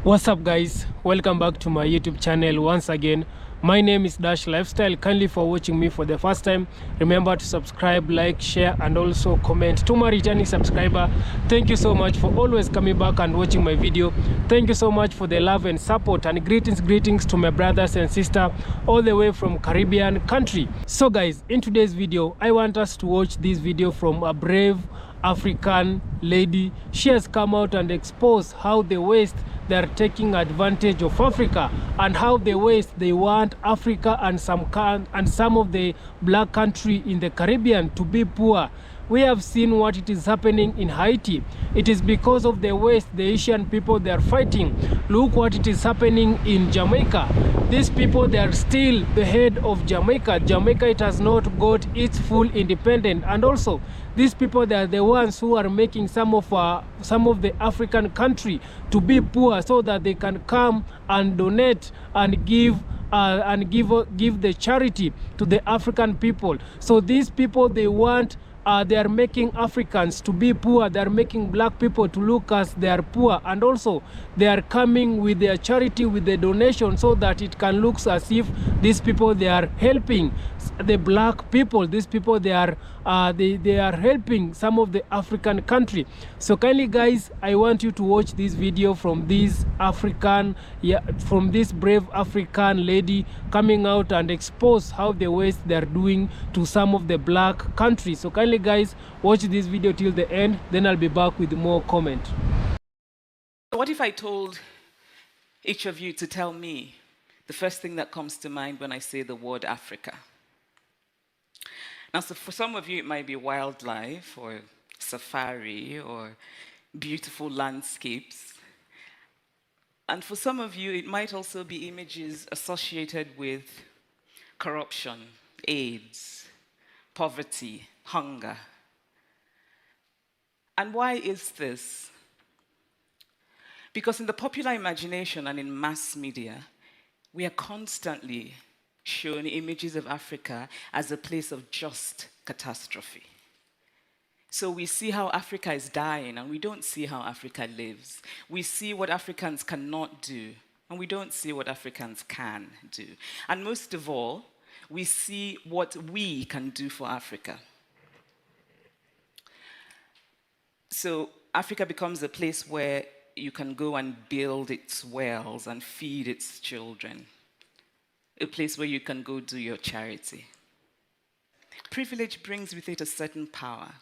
What's up, guys? Welcome back to my YouTube channel once again. My name is Dash Lifestyle. Kindly for watching me for the first time, remember to subscribe, like, share, and also comment. To my returning subscriber, thank you so much for always coming back and watching my video. Thank you so much for the love and support, and greetings to my brothers and sisters all the way from Caribbean country. So guys, in today's video, I want us to watch this video from a brave African lady. She has come out and exposed how the West, they are taking advantage of Africa, and how the West, they want Africa and some of the black country in the Caribbean to be poor. We have seen what it is happening in Haiti. It is because of the West, the Asian people, they are fighting. Look what it is happening in Jamaica. These people, they are still the head of Jamaica. Jamaica, it has not got its full independence. And also, these people, they are the ones who are making some of the African country to be poor, so that they can come and donate and give the charity to the African people. So these people, they want they are making Africans to be poor. They are making black people to look as they are poor, and also they are coming with their charity, with the donation, so that it can look as if these people, they are helping the black people. These people, they are helping some of the African country. So kindly guys, I want you to watch this video from this brave African lady coming out and expose how the West, they are doing to some of the black countries. So kindly guys, watch this video till the end, then I'll be back with more comment. What if I told each of you to tell me the first thing that comes to mind when I say the word Africa? Now, so for some of you, it might be wildlife or safari or beautiful landscapes. And for some of you, it might also be images associated with corruption, AIDS, poverty, hunger. And why is this? Because in the popular imagination and in mass media, we are constantly shown images of Africa as a place of just catastrophe. So we see how Africa is dying, and we don't see how Africa lives. We see what Africans cannot do, and we don't see what Africans can do. And most of all, we see what we can do for Africa. So Africa becomes a place where you can go and build its wells and feed its children. A place where you can go do your charity. Privilege brings with it a certain power.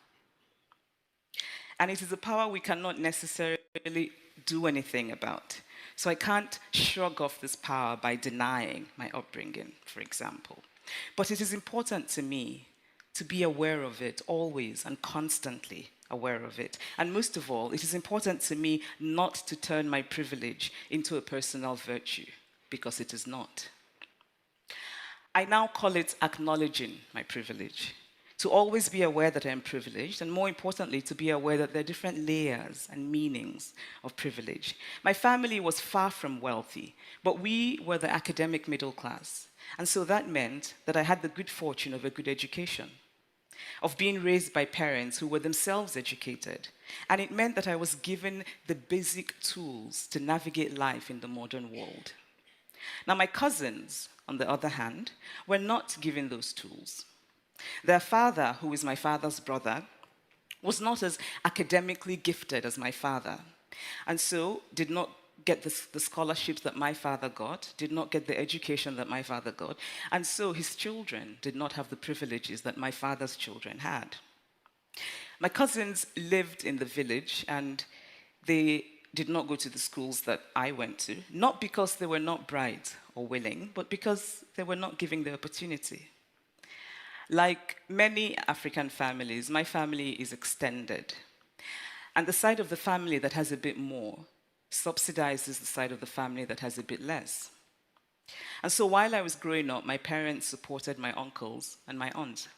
And it is a power we cannot necessarily do anything about. So I can't shrug off this power by denying my upbringing, for example. But it is important to me to be aware of it always and constantly aware of it. And most of all, it is important to me not to turn my privilege into a personal virtue, because it is not. I now call it acknowledging my privilege. To always be aware that I'm privileged, and more importantly, to be aware that there are different layers and meanings of privilege. My family was far from wealthy, but we were the academic middle class. And so that meant that I had the good fortune of a good education, of being raised by parents who were themselves educated. And it meant that I was given the basic tools to navigate life in the modern world. Now, my cousins, on the other hand, were not given those tools. Their father, who is my father's brother, was not as academically gifted as my father, and so did not get the scholarships that my father got, did not get the education that my father got, and so his children did not have the privileges that my father's children had. My cousins lived in the village, and they did not go to the schools that I went to, not because they were not bright or willing, but because they were not given the opportunity. Like many African families, my family is extended. And the side of the family that has a bit more subsidizes the side of the family that has a bit less. And so while I was growing up, my parents supported my uncles and my aunts.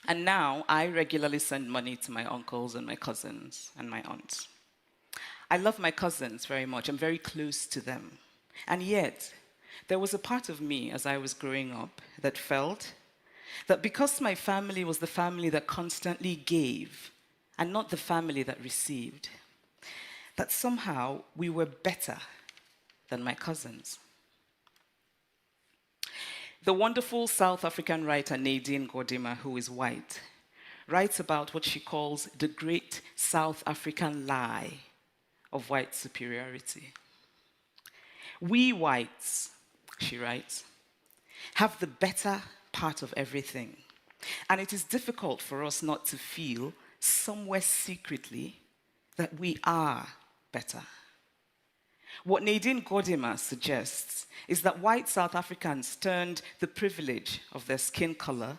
And now I regularly send money to my uncles and my cousins and my aunts. I love my cousins very much. I'm very close to them. And yet, there was a part of me as I was growing up that felt that because my family was the family that constantly gave and not the family that received, that somehow we were better than my cousins. The wonderful South African writer Nadine Gordimer, who is white, writes about what she calls the great South African lie of white superiority. We whites, she writes, have the better part of everything, and it is difficult for us not to feel somewhere secretly that we are better. What Nadine Gordimer suggests is that white South Africans turned the privilege of their skin color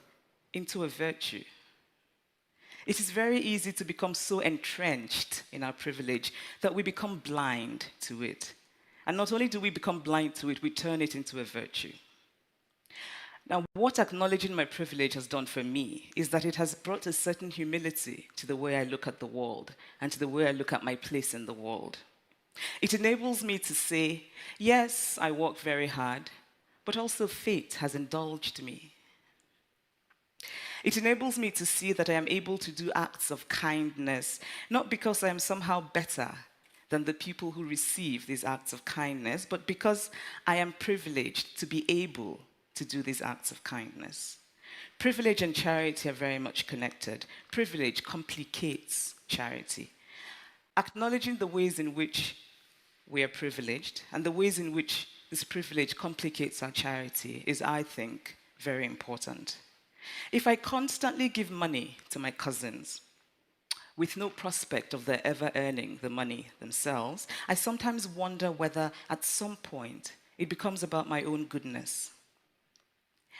into a virtue. It is very easy to become so entrenched in our privilege that we become blind to it. And not only do we become blind to it, we turn it into a virtue. Now, what acknowledging my privilege has done for me is that it has brought a certain humility to the way I look at the world and to the way I look at my place in the world. It enables me to say, yes, I work very hard, but also fate has indulged me. It enables me to see that I am able to do acts of kindness, not because I am somehow better than the people who receive these acts of kindness, but because I am privileged to be able to do these acts of kindness. Privilege and charity are very much connected. Privilege complicates charity. Acknowledging the ways in which we are privileged and the ways in which this privilege complicates our charity is, I think, very important. If I constantly give money to my cousins with no prospect of their ever earning the money themselves, I sometimes wonder whether at some point it becomes about my own goodness.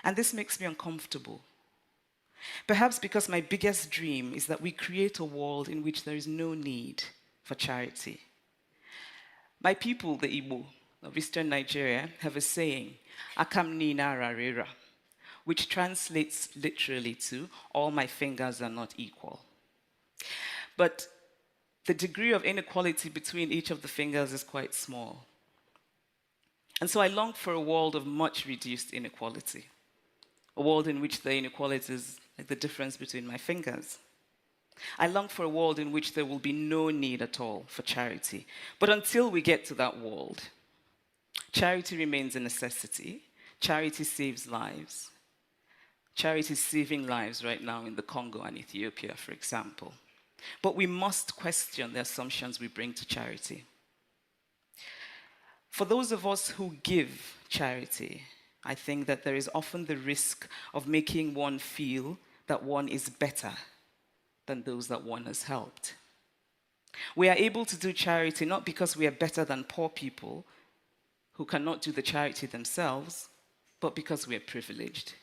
And this makes me uncomfortable. Perhaps because my biggest dream is that we create a world in which there is no need for charity. My people, the Igbo of Eastern Nigeria, have a saying, "Akam ni nararera," which translates literally to, "all my fingers are not equal." But the degree of inequality between each of the fingers is quite small. And so I long for a world of much reduced inequality, a world in which the inequality is like the difference between my fingers. I long for a world in which there will be no need at all for charity. But until we get to that world, charity remains a necessity. Charity saves lives. Charity is saving lives right now in the Congo and Ethiopia, for example. But we must question the assumptions we bring to charity. For those of us who give charity, I think that there is often the risk of making one feel that one is better than those that one has helped. We are able to do charity not because we are better than poor people who cannot do the charity themselves, but because we are privileged.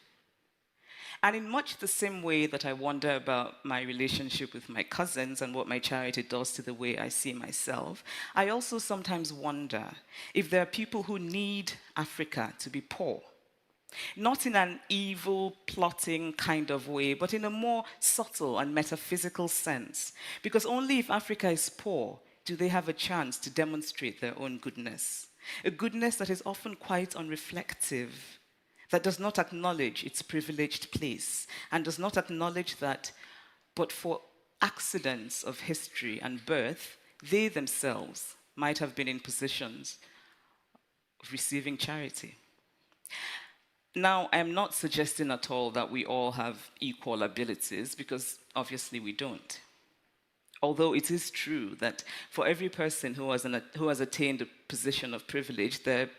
And in much the same way that I wonder about my relationship with my cousins and what my charity does to the way I see myself, I also sometimes wonder if there are people who need Africa to be poor. Not in an evil, plotting kind of way, but in a more subtle and metaphysical sense. Because only if Africa is poor do they have a chance to demonstrate their own goodness. A goodness that is often quite unreflective, that does not acknowledge its privileged place, and does not acknowledge that, but for accidents of history and birth, they themselves might have been in positions of receiving charity. Now, I'm not suggesting at all that we all have equal abilities, because obviously we don't. Although it is true that for every person who has attained a position of privilege, there are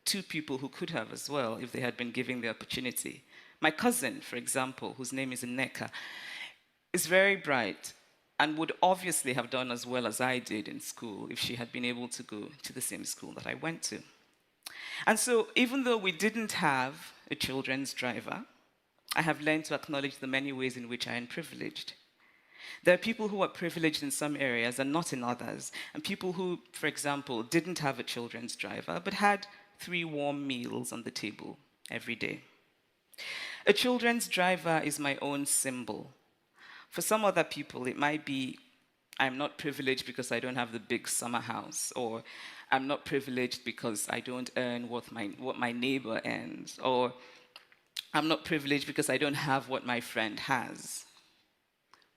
two people who could have as well if they had been given the opportunity. My cousin, for example, whose name is Nneka, is very bright and would obviously have done as well as I did in school if she had been able to go to the same school that I went to. And so, even though we didn't have a children's driver, I have learned to acknowledge the many ways in which I am privileged. There are people who are privileged in some areas and not in others, and people who, for example, didn't have a children's driver but had 3 warm meals on the table every day. A children's driver is my own symbol. For some other people, it might be, I'm not privileged because I don't have the big summer house, or I'm not privileged because I don't earn what my neighbor earns, or I'm not privileged because I don't have what my friend has.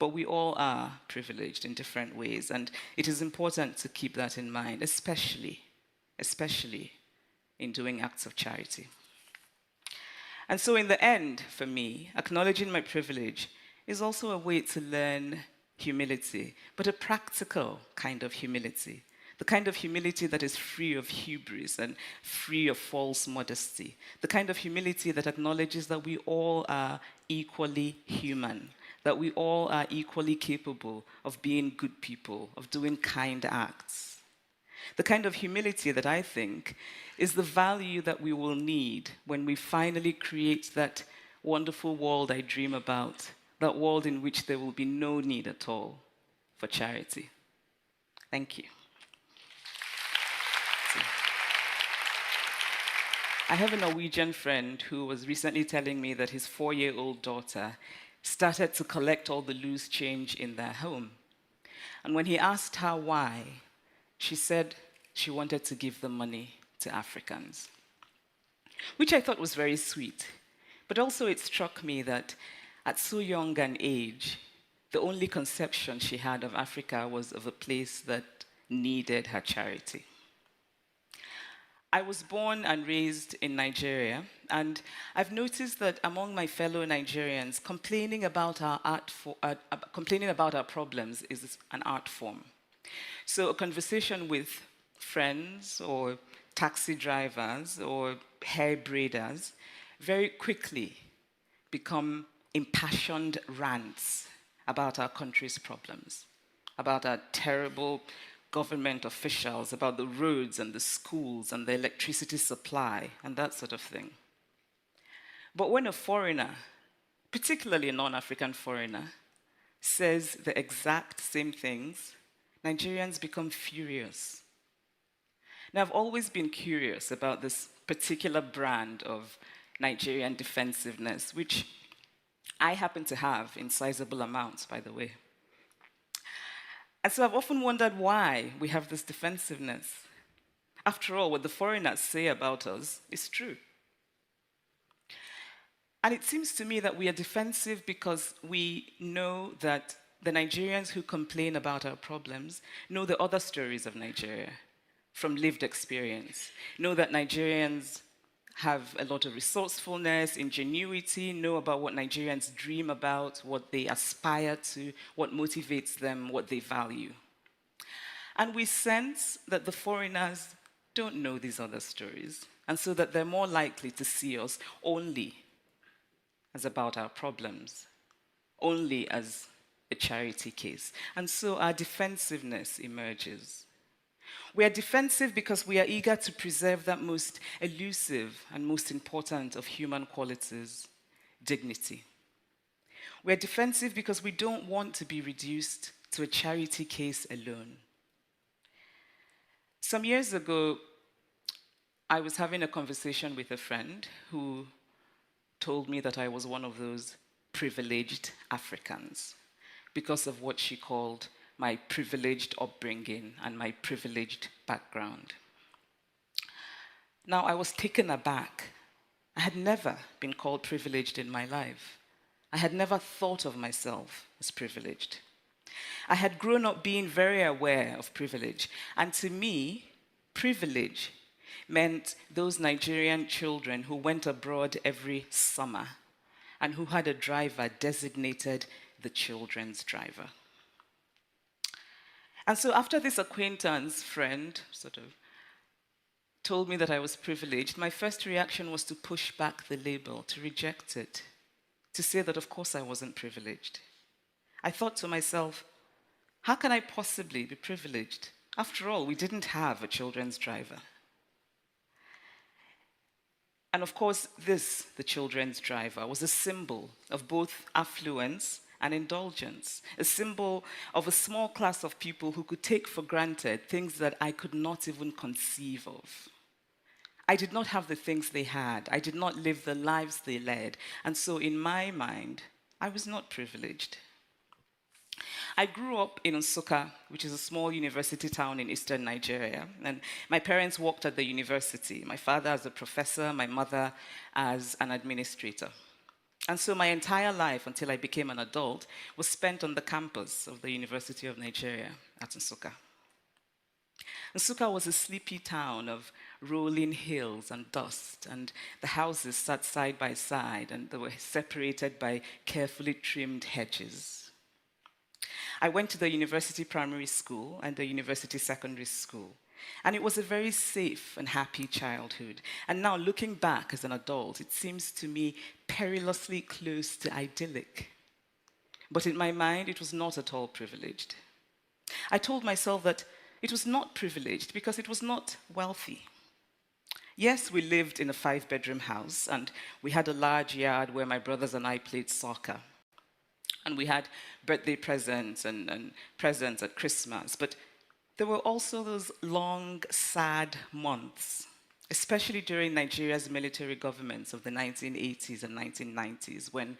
but we all are privileged in different ways, and it is important to keep that in mind, especially in doing acts of charity. And so in the end, for me, acknowledging my privilege is also a way to learn humility, but a practical kind of humility. The kind of humility that is free of hubris and free of false modesty. The kind of humility that acknowledges that we all are equally human, that we all are equally capable of being good people, of doing kind acts. The kind of humility that I think is the value that we will need when we finally create that wonderful world I dream about, that world in which there will be no need at all for charity. Thank you. I have a Norwegian friend who was recently telling me that his 4-year-old daughter started to collect all the loose change in their home. And when he asked her why, she said she wanted to give the money to Africans, which I thought was very sweet. But also it struck me that at so young an age, the only conception she had of Africa was of a place that needed her charity. I was born and raised in Nigeria, and I've noticed that among my fellow Nigerians, complaining about our problems is an art form. So a conversation with friends or taxi drivers or hair braiders very quickly become impassioned rants about our country's problems, about our terrible government officials, about the roads and the schools and the electricity supply and that sort of thing. But when a foreigner, particularly a non-African foreigner, says the exact same things, Nigerians become furious. Now, I've always been curious about this particular brand of Nigerian defensiveness, which I happen to have in sizable amounts, by the way. And so I've often wondered why we have this defensiveness. After all, what the foreigners say about us is true. And it seems to me that we are defensive because we know that the Nigerians who complain about our problems know the other stories of Nigeria from lived experience, know that Nigerians have a lot of resourcefulness, ingenuity, know about what Nigerians dream about, what they aspire to, what motivates them, what they value. And we sense that the foreigners don't know these other stories, and so that they're more likely to see us only as about our problems, only as a charity case. And so our defensiveness emerges. We are defensive because we are eager to preserve that most elusive and most important of human qualities, dignity. We are defensive because we don't want to be reduced to a charity case alone. Some years ago, I was having a conversation with a friend who told me that I was one of those privileged Africans because of what she called my privileged upbringing and my privileged background. Now, I was taken aback. I had never been called privileged in my life. I had never thought of myself as privileged. I had grown up being very aware of privilege, and to me, privilege meant those Nigerian children who went abroad every summer and who had a driver designated the children's driver. And so after this acquaintance friend sort of told me that I was privileged, my first reaction was to push back the label, to reject it, to say that of course I wasn't privileged. I thought to myself, how can I possibly be privileged? After all, we didn't have a children's driver. And of course, this, the children's driver, was a symbol of both affluence and indulgence, a symbol of a small class of people who could take for granted things that I could not even conceive of. I did not have the things they had. I did not live the lives they led. And so in my mind, I was not privileged. I grew up in Nsukka, which is a small university town in eastern Nigeria, and my parents worked at the university, my father as a professor, my mother as an administrator. And so my entire life until I became an adult was spent on the campus of the University of Nigeria at Nsukka. Nsukka was a sleepy town of rolling hills and dust, and the houses sat side by side, and they were separated by carefully trimmed hedges. I went to the university primary school and the university secondary school, and it was a very safe and happy childhood. And now, looking back as an adult, it seems to me perilously close to idyllic. But in my mind, it was not at all privileged. I told myself that it was not privileged because it was not wealthy. Yes, we lived in a 5-bedroom house, and we had a large yard where my brothers and I played soccer. And we had birthday presents and presents at Christmas. But there were also those long, sad months, especially during Nigeria's military governments of the 1980s and 1990s, when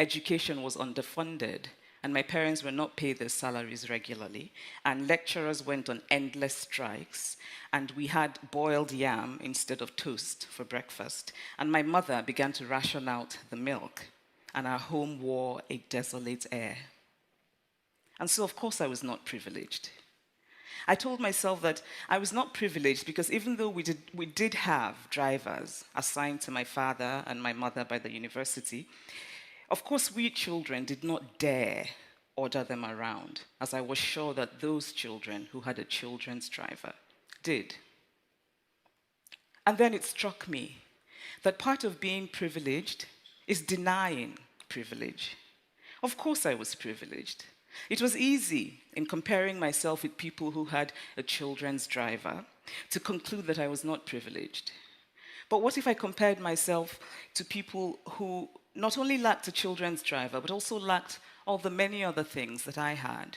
education was underfunded and my parents were not paid their salaries regularly, and lecturers went on endless strikes, and we had boiled yam instead of toast for breakfast, and my mother began to ration out the milk, and our home wore a desolate air. And so, of course, I was not privileged. I told myself that I was not privileged because even though we did have drivers assigned to my father and my mother by the university, of course, we children did not dare order them around, as I was sure that those children who had a children's driver did. And then it struck me that part of being privileged is denying privilege. Of course, I was privileged. It was easy, in comparing myself with people who had a children's driver, to conclude that I was not privileged. But what if I compared myself to people who not only lacked a children's driver, but also lacked all the many other things that I had?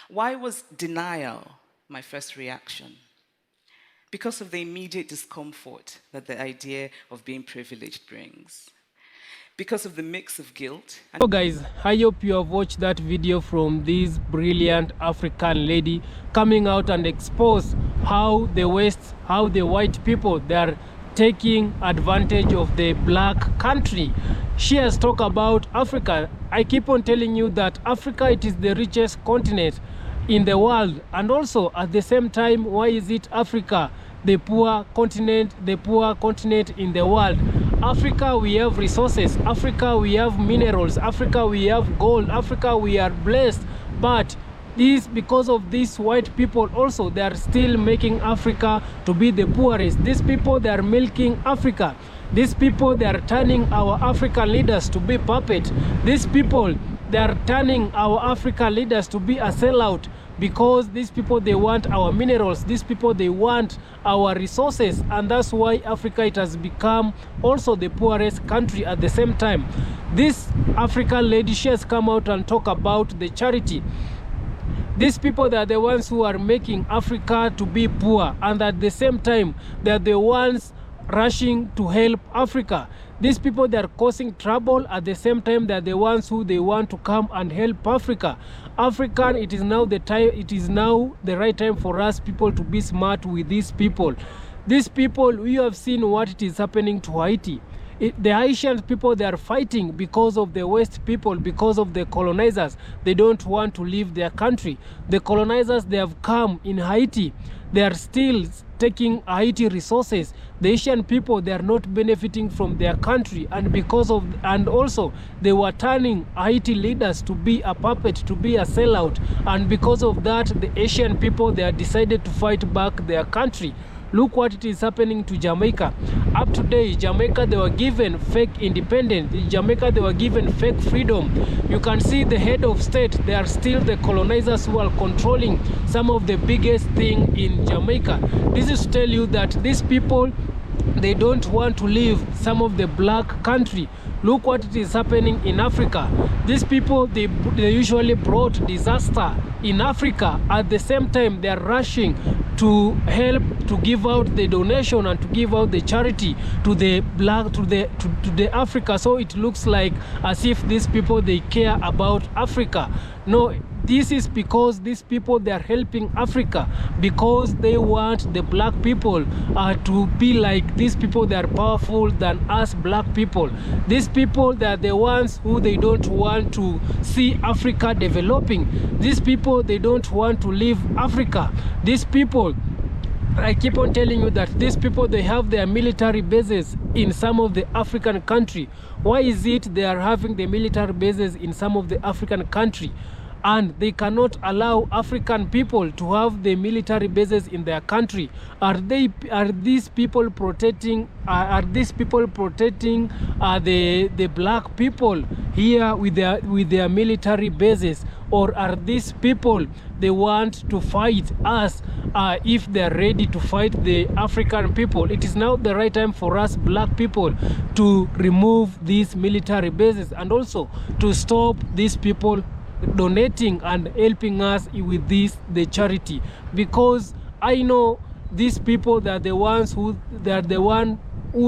Why was denial my first reaction? Because of the immediate discomfort that the idea of being privileged brings. Because of the mix of guilt. So guys, I hope you have watched that video from this brilliant African lady coming out and expose how the West, how the white people, they are taking advantage of the black country. She has talked about Africa. I keep on telling you that Africa, it is the richest continent in the world, and also at the same time, why is it Africa the poor continent in the world? Africa, we have resources. Africa, we have minerals. Africa, we have gold. Africa, we are blessed. But this, because of these white people also, they are still making Africa to be the poorest. These people, they are milking Africa. These people, they are turning our African leaders to be puppet. These people, they are turning our African leaders to be a sellout, because these people, they want our minerals. These people, they want our resources, and that's why Africa, it has become also the poorest country at the same time. This African lady, she has come out and talk about the charity. These people, they are the ones who are making Africa to be poor, and at the same time, they are the ones rushing to help Africa. These people, they are causing trouble. At the same time, they are the ones who they want to come and help Africa. African, it is now the time, it is now the right time for us people to be smart with these people. These people, we have seen what it is happening to Haiti. The Haitian people, they are fighting because of the West people, because of the colonizers. They don't want to leave their country. The colonizers, they have come in Haiti. They are still taking Haiti resources. The Asian people, they are not benefiting from their country, and also they were turning Haiti leaders to be a puppet, to be a sellout, and because of that, the Asian people, they are decided to fight back their country. Look what it is happening to Jamaica. Up to date, Jamaica, they were given fake independence. In Jamaica, they were given fake freedom. You can see the head of state, they are still the colonizers who are controlling some of the biggest thing in Jamaica. This is to tell you that these people, they don't want to leave some of the black country. Look what it is happening in Africa. These people, they usually brought disaster in Africa. At the same time, they are rushing to help, to give out the donation and to give out the charity to the black, to the Africa. So it looks like as if these people, they care about Africa. No, this is because these people, they are helping Africa because they want the black people to be like these people. They are powerful than us black people. These people, they are the ones who they don't want to see Africa developing. These people, they don't want to leave Africa. These people, I keep on telling you that these people, they have their military bases in some of the African country. Why is it they are having the military bases in some of the African country, and they cannot allow African people to have the military bases in their country? Are these people protecting the black people here with their military bases, or are these people, they want to fight us if they are ready to fight the African people? It is now the right time for us black people to remove these military bases and also to stop these people donating and helping us with the charity, because I know these people, they are the ones who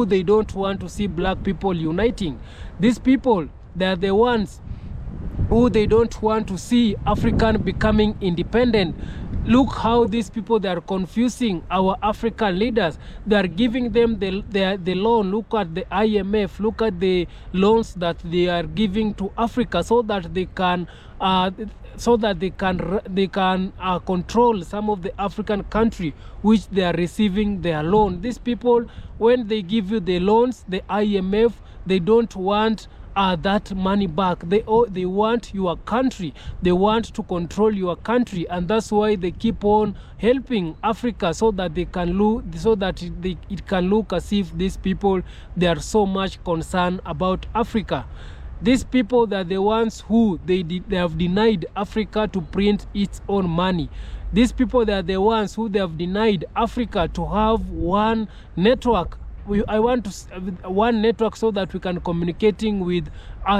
they don't want to see black people uniting. These people, they are the ones who they don't want to see African becoming independent. Look how these people, they are confusing our African leaders. They are giving them the loan. Look at the IMF. Look at the loans that they are giving to Africa so that they can control some of the African country which they are receiving their loan. These people, when they give you the loans, the IMF, they don't want that money back. They want your country. They want to control your country, and that's why they keep on helping Africa so that they can look, it can look as if these people, they are so much concerned about Africa. These people, they are the ones who they have denied Africa to print its own money. These people, they are the ones who they have denied Africa to have one network. I want one network so that we can communicating with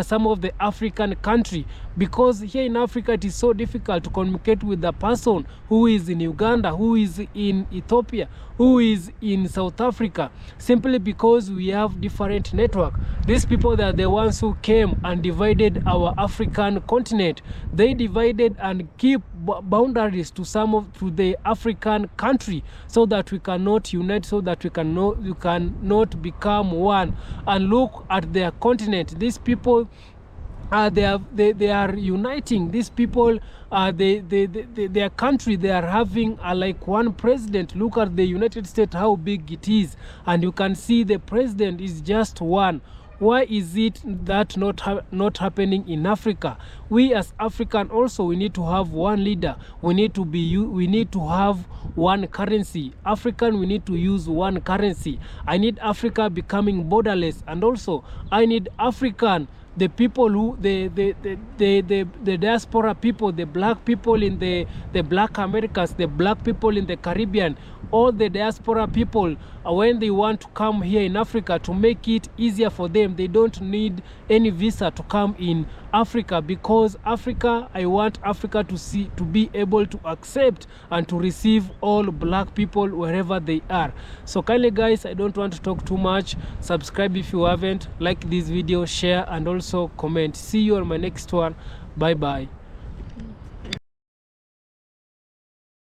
some of the African country, because here in Africa it is so difficult to communicate with the person who is in Uganda, who is in Ethiopia, who is in South Africa, simply because we have different network. These people, they are the ones who came and divided our African continent. They divided and keep boundaries to the African country so that we cannot unite, so that we cannot become one. And look at their continent. These people, they are uniting. These people, their country, they are having like one president. Look at the United States, how big it is, and you can see the president is just one. Why is it that not happening in Africa? We as African also, we need to have one leader. We need to have one currency. African, we need to use one currency. I need Africa becoming borderless, and also I need African, the people who the diaspora people, the black people in the black Americas, the black people in the Caribbean, all the diaspora people, when they want to come here in Africa, to make it easier for them, they don't need any visa to come in Africa, because Africa, I want Africa to be able to accept and to receive all black people wherever they are. So kindly guys, I don't want to talk too much. Subscribe if you haven't, like this video, share, and also comment. See you on my next one. Bye bye.